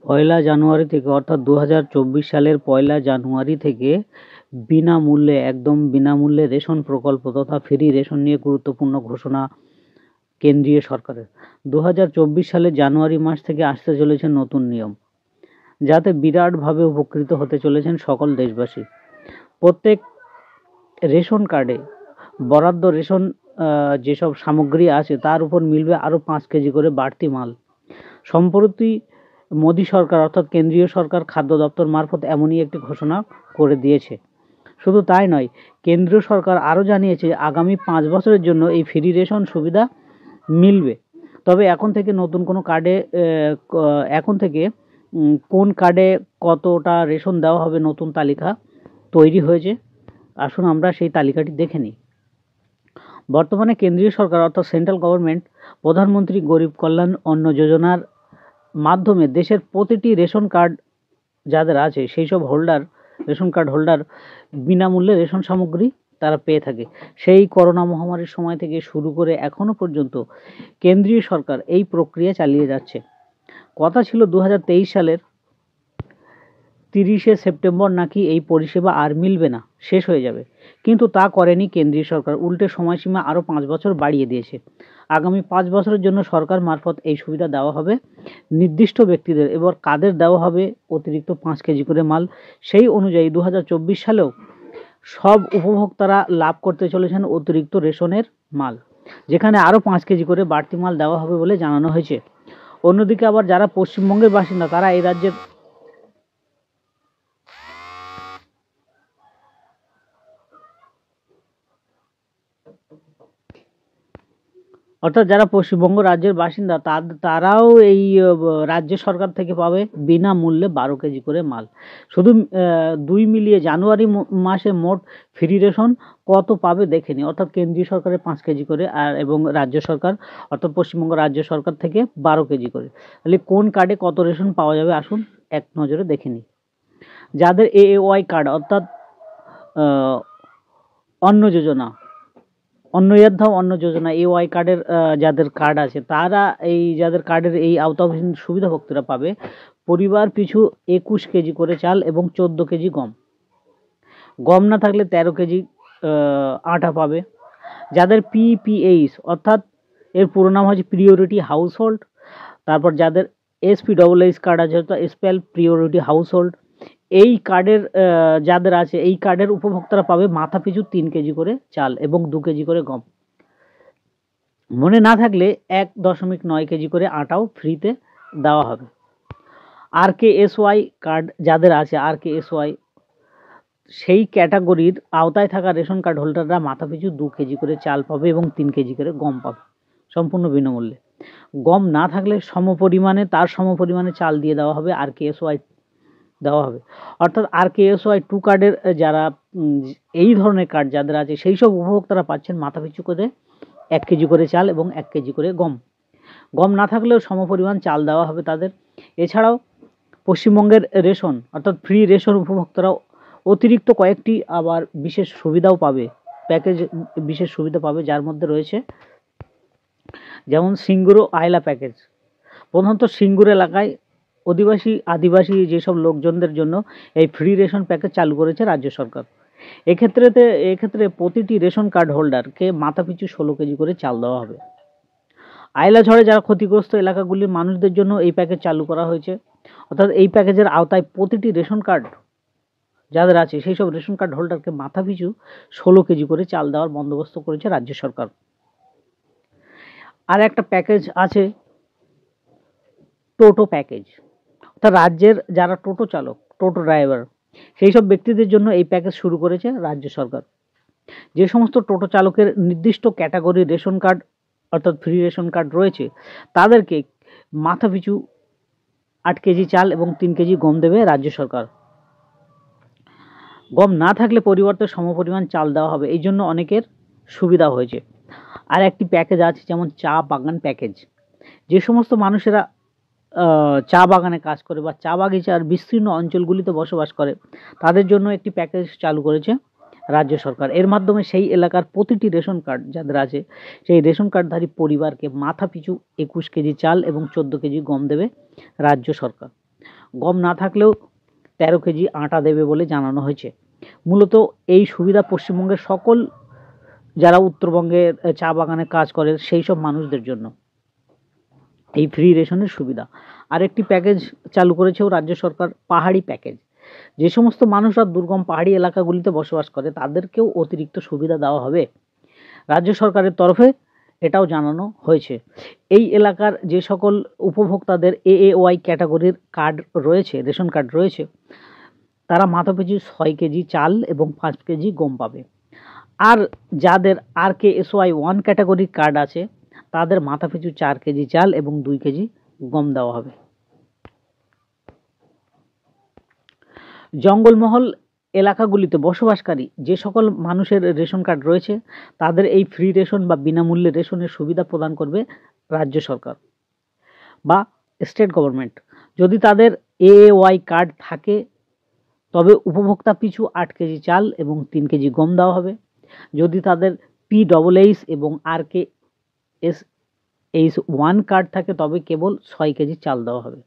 পয়লা জানুয়ারি থেকে অর্থাৎ 2024 সালের পয়লা জানুয়ারি থেকে বিনামূল্যে একদম বিনামূল্যে রেশন প্রকল্প তথা ফ্রি রেশন নিয়ে গুরুত্বপূর্ণ ঘোষণা কেন্দ্রীয় সরকারের। 2024 সালের জানুয়ারি মাস থেকে আসতে চলেছে নতুন নিয়ম, যাতে বিরাটভাবে উপকৃত হতে চলেছেন সকল দেশবাসী। প্রত্যেক রেশন কার্ডে বরাদ্দ রেশন যেসব সামগ্রী আছে তার উপর মিলবে আরও 5 কেজি করে বাড়তি মাল। সম্প্রতি মোদী সরকার অর্থাৎ কেন্দ্রীয় সরকার খাদ্য দপ্তর মারফত এমনই একটি ঘোষণা করে দিয়েছে। শুধু তাই নয়, কেন্দ্রীয় সরকার আরও জানিয়েছে আগামী 5 বছরের জন্য এই ফ্রি রেশন সুবিধা মিলবে। তবে এখন থেকে নতুন কোনো কার্ডে এখন থেকে কোন কার্ডে কতটা রেশন দেওয়া হবে নতুন তালিকা তৈরি হয়েছে। আসুন আমরা সেই তালিকাটি দেখে নিই। বর্তমানে কেন্দ্রীয় সরকার অর্থাৎ সেন্ট্রাল গভর্নমেন্ট প্রধানমন্ত্রী গরিব কল্যাণ অন্ন যোজনার মাধ্যমে দেশের প্রতিটি রেশন কার্ড যাদের আছে সেই সব রেশন কার্ড হোল্ডার বিনামূল্যে রেশন সামগ্রী তারা পেয়ে থাকে। সেই করোনা মহামারীর সময় থেকে শুরু করে এখনো পর্যন্ত কেন্দ্রীয় সরকার এই প্রক্রিয়া চালিয়ে যাচ্ছে। কথা ছিল 2023 সালের 30শে সেপ্টেম্বর নাকি এই পরিষেবা আর মিলবে না, শেষ হয়ে যাবে, কিন্তু তা করেনি কেন্দ্রীয় সরকার। উল্টে সময়সীমা আরও 5 বছর বাড়িয়ে দিয়েছে। আগামী 5 বছরের জন্য সরকার মারফত এই সুবিধা দেওয়া হবে নির্দিষ্ট ব্যক্তিদের। এবার কাদের দেওয়া হবে অতিরিক্ত 5 কেজি করে মাল, সেই অনুযায়ী 2024 সালেও সব উপভোক্তারা লাভ করতে চলেছেন অতিরিক্ত রেশনের মাল, যেখানে আরও 5 কেজি করে বাড়তি মাল দেওয়া হবে বলে জানানো হয়েছে। অন্যদিকে আবার যারা পশ্চিমবঙ্গের বাসিন্দা তারা এই রাজ্যের যারা পশ্চিমবঙ্গ রাজ্যের বাসিন্দা তারাও এই রাজ্য সরকার থেকে পাবে বিনামূল্যে 12 কেজি করে মাল। শুধু 2 মিলিয়ে জানুয়ারি মাসে মোট ফ্রি রেশন কত পাবে দেখে নি। অর্থাৎ কেন্দ্রীয় সরকারের 5 কেজি করে আর এবং রাজ্য সরকার অর্থাৎ পশ্চিমবঙ্গ রাজ্য সরকার থেকে 12 কেজি করে। তাহলে কোন কার্ডে কত রেশন পাওয়া যাবে আসুন এক নজরে দেখে নিই। যাদের AAY কার্ড অর্থাৎ অন্ন যোজনা অন্ন যোজনা AY কার্ডের যাদের কার্ড আছে তারা যাদের কার্ডের এই আওতাধীন সুবিধাভোগীরা পাবে পরিবার পিছু 21 কেজি করে চাল এবং 14 কেজি গম। গম না থাকলে 13 কেজি আটা পাবে। যাদের PPH অর্থাৎ এর পুরো নাম হচ্ছে প্রিওরিটি হাউসহোল্ড, তারপর যাদের SPHH কার্ড আছে অর্থাৎ স্পেশাল প্রিওরিটি হাউসহোল্ড, এই কার্ডের যাদের আছে এই কার্ডের উপভোক্তারা পাবে মাথা পিছু 3 কেজি করে চাল এবং 2 কেজি করে গম। মনে না থাকলে 1.9 কেজি করে আটাও ফ্রিতে দেওয়া হবে। RKSY কার্ড যাদের আছে RKSY সেই ক্যাটাগরির আওতায় থাকা রেশন কার্ড হোল্ডাররা মাথা পিছু 2 কেজি করে চাল পাবে এবং 3 কেজি করে গম পাবে সম্পূর্ণ বিনামূল্যে। গম না থাকলে তার সমপরিমাণে চাল দিয়ে দেওয়া হবে, RKSY দেওয়া হবে। অর্থাৎ RKSY 2 কার্ডের যারা এই ধরনের কার্ড যাদের আছে সেই সব উপভোক্তারা পাচ্ছেন মাথা পিছু করে 1 কেজি করে চাল এবং 1 কেজি করে গম। গম না থাকলেও সমপরিমাণ চাল দেওয়া হবে তাদের। এছাড়াও পশ্চিমবঙ্গের রেশন অর্থাৎ ফ্রি রেশন উপভোক্তারাও অতিরিক্ত কয়েকটি আবার বিশেষ সুবিধাও পাবে, বিশেষ সুবিধা পাবে, যার মধ্যে রয়েছে যেমন সিঙ্গুর ও আয়লা প্যাকেজ। প্রধানত সিঙ্গুর এলাকায় আদিবাসী যেসব লোকজনদের জন্য এই ফ্রি রেশন প্যাকেজ চালু করেছে রাজ্য সরকার। এক্ষেত্রে প্রতিটি রেশন কার্ড হোল্ডারকে মাথাপিছু 16 কেজি করে চাল দেওয়া হবে। আয়লা ঝড়ে যারা ক্ষতিগ্রস্ত এলাকাগুলির মানুষদের জন্য এই প্যাকেজ চালু করা হয়েছে। অর্থাৎ এই প্যাকেজের আওতায় প্রতিটি রেশন কার্ড যাদের আছে সেই সব রেশন কার্ড হোল্ডারকে মাথাপিছু 16 কেজি করে চাল দেওয়ার বন্দোবস্ত করেছে রাজ্য সরকার। আর একটা প্যাকেজ আছে টোটো প্যাকেজ, অর্থাৎ রাজ্যের যারা টোটো চালক, টোটো ড্রাইভার, সেই সব ব্যক্তিদের জন্য এই প্যাকেজ শুরু করেছে রাজ্য সরকার। যে সমস্ত টোটো চালকের নির্দিষ্ট ক্যাটাগরির রেশন কার্ড অর্থাৎ ফ্রি রেশন কার্ড রয়েছে তাদেরকে মাথাপিছু 8 কেজি চাল এবং 3 কেজি গম দেবে রাজ্য সরকার। গম না থাকলে পরিবর্তে সমপরিমাণ চাল দেওয়া হবে, এই জন্য অনেকের সুবিধা হয়েছে। আর একটি প্যাকেজ আছে যেমন চা বাগান প্যাকেজ। যে সমস্ত মানুষেরা চা বাগানে কাজ করে বা চা বাগিচার বিস্তীর্ণ অঞ্চলগুলিতে বসবাস করে তাদের জন্য একটি প্যাকেজ চালু করেছে রাজ্য সরকার। এর মাধ্যমে সেই এলাকার প্রতিটি রেশন কার্ড যাদের আছে সেই রেশন কার্ডধারী পরিবারকে মাথা পিছু 21 কেজি চাল এবং 14 কেজি গম দেবে রাজ্য সরকার। গম না থাকলেও 13 কেজি আটা দেবে বলে জানানো হয়েছে। মূলত এই সুবিধা পশ্চিমবঙ্গের সকল যারা উত্তরবঙ্গের চা বাগানে কাজ করে সেই সব মানুষদের জন্য এই ফ্রি রেশনের সুবিধা। আর একটি প্যাকেজ চালু করেছেও রাজ্য সরকার, পাহাড়ি প্যাকেজ। যে সমস্ত মানুষরা দুর্গম পাহাড়ি এলাকাগুলিতে বসবাস করে তাদেরকেও অতিরিক্ত সুবিধা দেওয়া হবে রাজ্য সরকারের তরফে, এটাও জানানো হয়েছে। এই এলাকার যে সকল উপভোক্তাদের AAY ক্যাটাগরির কার্ড রয়েছে, রেশন কার্ড রয়েছে, তারা মাথাপিছু 6 কেজি চাল এবং 5 কেজি গম পাবে। আর যাদের RKSY 1 ক্যাটাগরির কার্ড আছে তাদের মাথাপিছু 4 কেজি চাল এবং 2 কেজি গম দেওয়া হবে। জঙ্গলমহল এলাকাগুলিতে বসবাসকারী যে সকল মানুষের রেশন কার্ড রয়েছে তাদের এই ফ্রি রেশন বা বিনামূল্যে রেশনের সুবিধা প্রদান করবে রাজ্য সরকার বা স্টেট গভর্নমেন্ট। যদি তাদের AAY কার্ড থাকে তবে উপভোক্তা পিছু 8 কেজি চাল এবং 3 কেজি গম দেওয়া হবে। যদি তাদের PHH এবং RKSH 1 কার্ড থাকে তবে কেবল 6 কেজি চাল দেওয়া হবে।